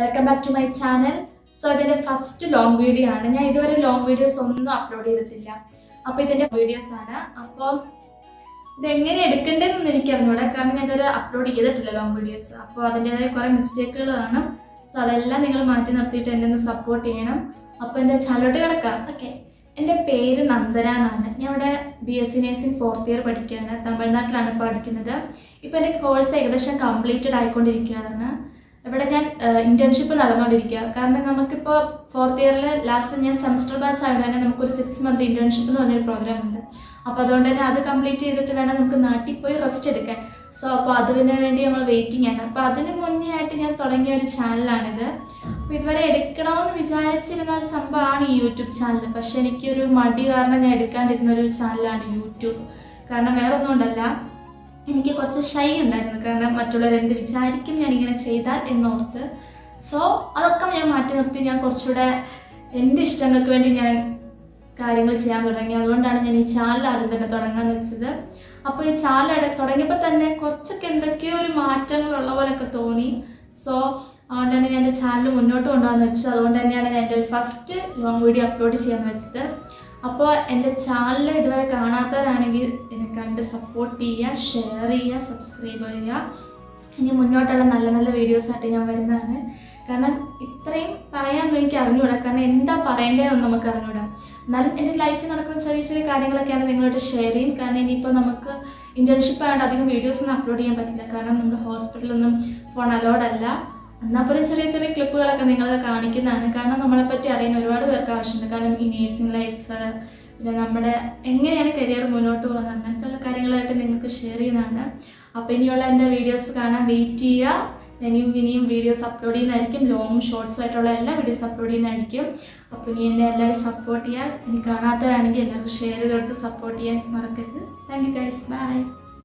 Welcome back to my channel. So ഇതിൻ്റെ first long video ആണ്. ഞാൻ ഇതുവരെ ലോങ് വീഡിയോസ് ഒന്നും അപ്ലോഡ് ചെയ്തിട്ടില്ല. അപ്പോൾ ഇതിൻ്റെ വീഡിയോസ് ആണ്. അപ്പോൾ ഇതെങ്ങനെ എടുക്കേണ്ടതെന്ന് എനിക്ക് അറിഞ്ഞൂടാ, കാരണം ഞാൻ ഇതുവരെ അപ്ലോഡ് ചെയ്തിട്ടില്ല ലോങ് വീഡിയോസ്. അപ്പോൾ അതിൻ്റെതായ കുറേ മിസ്റ്റേക്കുകൾ കാണും. സോ അതെല്ലാം നിങ്ങൾ മാറ്റി നിർത്തിയിട്ട് എന്നെ ഒന്ന് സപ്പോർട്ട് ചെയ്യണം. അപ്പോൾ എൻ്റെ ചാനലോട്ട് കിടക്കാം. ഓക്കെ, എൻ്റെ പേര് നന്ദന എന്നാണ്. ഞാൻ ഇവിടെ BSc നഴ്സിംഗ് 4th ഇയർ പഠിക്കുകയാണ്. തമിഴ്നാട്ടിലാണ് പഠിക്കുന്നത്. ഇപ്പോൾ എൻ്റെ കോഴ്സ് ഏകദേശം കംപ്ലീറ്റഡ് ആയിക്കൊണ്ടിരിക്കുകയാണ്. ഇവിടെ ഞാൻ ഇൻറ്റേൺഷിപ്പ് നടന്നുകൊണ്ടിരിക്കുക. കാരണം നമുക്കിപ്പോൾ 4th ഇയറിൽ ലാസ്റ്റ് ഞാൻ സെമസ്റ്റർ ബാച്ച് ആയതുകൊണ്ട് തന്നെ നമുക്കൊരു 6 month ഇൻറ്റേൺഷിപ്പ് എന്ന് പറഞ്ഞൊരു പ്രോഗ്രാം ഉണ്ട്. അപ്പോൾ അതുകൊണ്ട് തന്നെ അത് കംപ്ലീറ്റ് ചെയ്തിട്ട് വേണം നമുക്ക് നാട്ടിൽ പോയി റെസ്റ്റ് എടുക്കാൻ. സോ അപ്പോൾ അതിന് വേണ്ടി നമ്മൾ വെയിറ്റിംഗ് ആണ്. അപ്പോൾ അതിന് മുന്നേ ആയിട്ട് ഞാൻ തുടങ്ങിയ ഒരു ചാനലാണിത്. അപ്പോൾ ഇതുവരെ എടുക്കണമെന്ന് വിചാരിച്ചിരുന്ന ഒരു സംഭവമാണ് ഈ യൂട്യൂബ് ചാനൽ. പക്ഷേ എനിക്കൊരു മടി കാരണം ഞാൻ എടുക്കാണ്ടിരുന്ന ഒരു ചാനലാണ് യൂട്യൂബ്. കാരണം വേറെ ഒന്നും കൊണ്ടല്ല, എനിക്ക് കുറച്ച് ഷൈ ഉണ്ടായിരുന്നു. കാരണം മറ്റുള്ളവർ എന്ത് വിചാരിക്കും ഞാനിങ്ങനെ ചെയ്താൽ എന്നോർത്ത്. സോ അതൊക്കെ ഞാൻ മാറ്റി നിർത്തി ഞാൻ കുറച്ചുകൂടെ എൻ്റെ ഇഷ്ടങ്ങൾക്ക് വേണ്ടി ഞാൻ കാര്യങ്ങൾ ചെയ്യാൻ തുടങ്ങി. അതുകൊണ്ടാണ് ഞാൻ ഈ ചാനൽ ആദ്യം തന്നെ തുടങ്ങാൻ വെച്ചത്. അപ്പോൾ ഈ ചാനൽ തുടങ്ങിയപ്പോൾ തന്നെ കുറച്ചൊക്കെ എന്തൊക്കെയോ ഒരു മാറ്റങ്ങളുള്ള പോലെയൊക്കെ തോന്നി. സോ അതുകൊണ്ട് തന്നെ ഞാൻ എൻ്റെ ചാനൽ മുന്നോട്ട് കൊണ്ടുപോകാമെന്ന് വെച്ചു. അതുകൊണ്ട് തന്നെയാണ് ഞാൻ എൻ്റെ ഫസ്റ്റ് ലോങ് വീഡിയോ അപ്ലോഡ് ചെയ്യാമെന്ന് വെച്ചത്. അപ്പോൾ എൻ്റെ ചാനൽ ഇതുവരെ കാണാത്തവരാണെങ്കിൽ എന്നെ കണ്ട് സപ്പോർട്ട് ചെയ്യുക, ഷെയർ ചെയ്യുക, സബ്സ്ക്രൈബ് ചെയ്യുക. ഇനി മുന്നോട്ടുള്ള നല്ല നല്ല വീഡിയോസായിട്ട് ഞാൻ വരുന്നതാണ്. കാരണം ഇത്രയും പറയാനൊന്നും എനിക്ക് അറിഞ്ഞുകൂടാ, കാരണം എന്താ പറയേണ്ടതെന്ന് നമുക്ക് അറിഞ്ഞുകൂടാ. എന്നാലും എൻ്റെ ലൈഫിൽ നടക്കുന്ന ചെറിയ ചെറിയ കാര്യങ്ങളൊക്കെയാണ് നിങ്ങളോട് ഷെയർ ചെയ്യും. കാരണം ഇനിയിപ്പോൾ നമുക്ക് ഇൻറ്റേൺഷിപ്പ് ആയതുകൊണ്ട് അധികം വീഡിയോസൊന്നും അപ്ലോഡ് ചെയ്യാൻ പറ്റില്ല. കാരണം നമ്മുടെ ഹോസ്പിറ്റലൊന്നും ഫോൺ അലൗഡ് അല്ല. എന്നാൽ പോലും ചെറിയ ചെറിയ ക്ലിപ്പുകളൊക്കെ നിങ്ങൾക്ക് കാണിക്കുന്നതാണ്. കാരണം നമ്മളെപ്പറ്റി അറിയാൻ ഒരുപാട് പേർക്ക് ആവശ്യമുണ്ട്. കാരണം ഈ നേഴ്സിംഗ് ലൈഫ്, പിന്നെ നമ്മുടെ എങ്ങനെയാണ് കരിയർ മുന്നോട്ട് പോകുന്നത്, അങ്ങനത്തെ കാര്യങ്ങളായിട്ട് നിങ്ങൾക്ക് ഷെയർ ചെയ്യുന്നതാണ്. അപ്പോൾ ഇനിയുള്ള എൻ്റെ വീഡിയോസ് കാണാൻ വെയിറ്റ് ചെയ്യുക. ഇനിയും വീഡിയോസ് അപ്ലോഡ് ചെയ്യുന്നതായിരിക്കും. ലോങ്ങും ഷോർട്സും ആയിട്ടുള്ള എല്ലാ വീഡിയോസ് അപ്ലോഡ് ചെയ്യുന്നതായിരിക്കും. അപ്പോൾ ഇനി എന്നെ എല്ലാവരും സപ്പോർട്ട് ചെയ്യുക. ഇനി കാണാത്തവരാണെങ്കിൽ എല്ലാവർക്കും ഷെയർ ചെയ്ത് കൊടുത്ത് സപ്പോർട്ട് ചെയ്യാൻ മറക്കരുത്. Thank you guys, by.